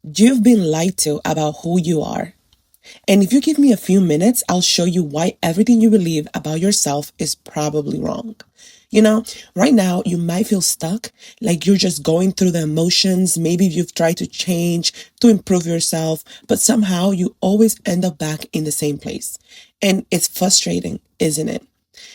You've been lied to about who you are. And if you give me a few minutes, I'll show you why everything you believe about yourself is probably wrong. You know, right now you might feel stuck, like you're just going through the emotions. Maybe you've tried to change, to improve yourself, but somehow you always end up back in the same place. And it's frustrating, isn't it?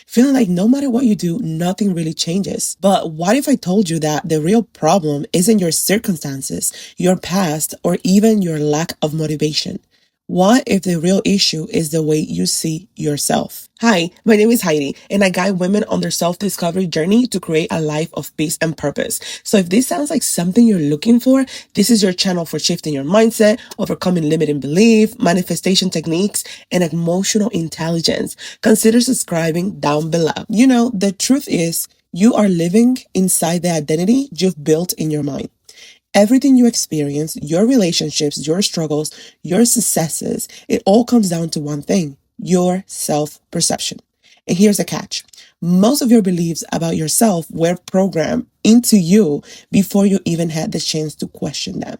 Feeling like no matter what you do, nothing really changes. But what if I told you that the real problem isn't your circumstances, your past, or even your lack of motivation? What if the real issue is the way you see yourself? Hi, my name is Heidi, and I guide women on their self-discovery journey to create a life of peace and purpose. So if this sounds like something you're looking for, this is your channel for shifting your mindset, overcoming limiting belief, manifestation techniques, and emotional intelligence. Consider subscribing down below. You know, the truth is, you are living inside the identity you've built in your mind. Everything you experience, your relationships, your struggles, your successes, it all comes down to one thing: your self-perception. And here's the catch. Most of your beliefs about yourself were programmed into you before you even had the chance to question them.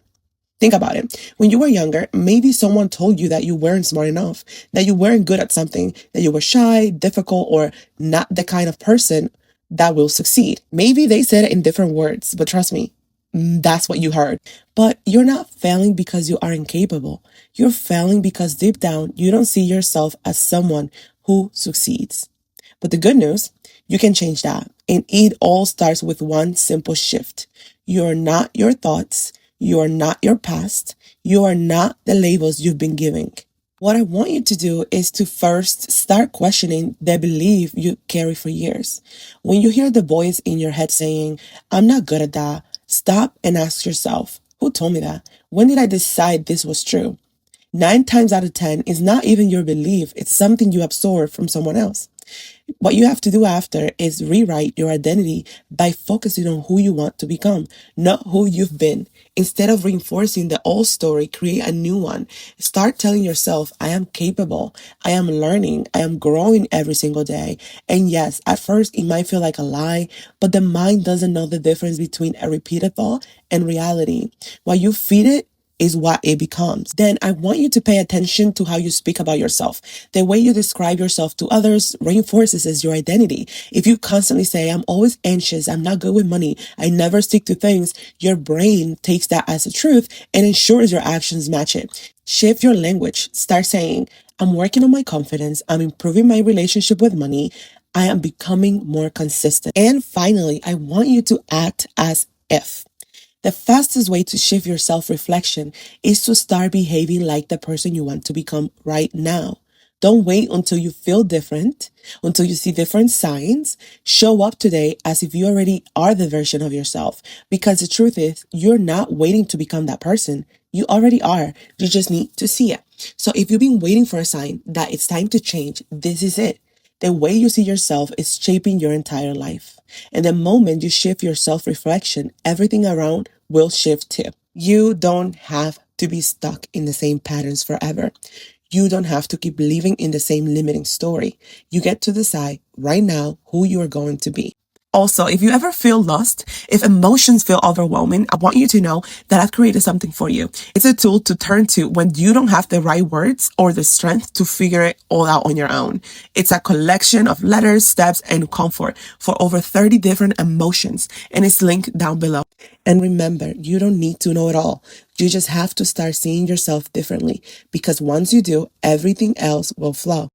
Think about it. When you were younger, maybe someone told you that you weren't smart enough, that you weren't good at something, that you were shy, difficult, or not the kind of person that will succeed. Maybe they said it in different words, but trust me, that's what you heard. But you're not failing because you are incapable. You're failing because deep down, you don't see yourself as someone who succeeds. But the good news, you can change that. And it all starts with one simple shift. You're not your thoughts. You are not your past. You are not the labels you've been giving. What I want you to do is to first start questioning the belief you carry for years. When you hear the voice in your head saying, I'm not good at that, stop and ask yourself, who told me that? When did I decide this was true? 9 times out of 10 is not even your belief. It's something you absorb from someone else. What you have to do after is rewrite your identity by focusing on who you want to become, not who you've been. Instead of reinforcing the old story, create a new one. Start telling yourself, I am capable. I am learning. I am growing every single day. And yes, at first it might feel like a lie, but the mind doesn't know the difference between a repeated thought and reality. While you feed it, is what it becomes. Then I want you to pay attention to how you speak about yourself. The way you describe yourself to others reinforces your identity. If you constantly say, I'm always anxious, I'm not good with money, I never stick to things, your brain takes that as a truth and ensures your actions match it. Shift your language. Start saying, I'm working on my confidence, I'm improving my relationship with money, I am becoming more consistent. And finally, I want you to act as if. The fastest way to shift your self-reflection is to start behaving like the person you want to become right now. Don't wait until you feel different, until you see different signs. Show up today as if you already are the version of yourself. Because the truth is, you're not waiting to become that person. You already are. You just need to see it. So if you've been waiting for a sign that it's time to change, this is it. The way you see yourself is shaping your entire life. And the moment you shift your self-reflection, everything around will shift too. You don't have to be stuck in the same patterns forever. You don't have to keep living in the same limiting story. You get to decide right now who you are going to be. Also, if you ever feel lost, if emotions feel overwhelming, I want you to know that I've created something for you. It's a tool to turn to when you don't have the right words or the strength to figure it all out on your own. It's a collection of letters, steps, and comfort for over 30 different emotions, and it's linked down below. And remember, you don't need to know it all. You just have to start seeing yourself differently, because once you do, everything else will flow.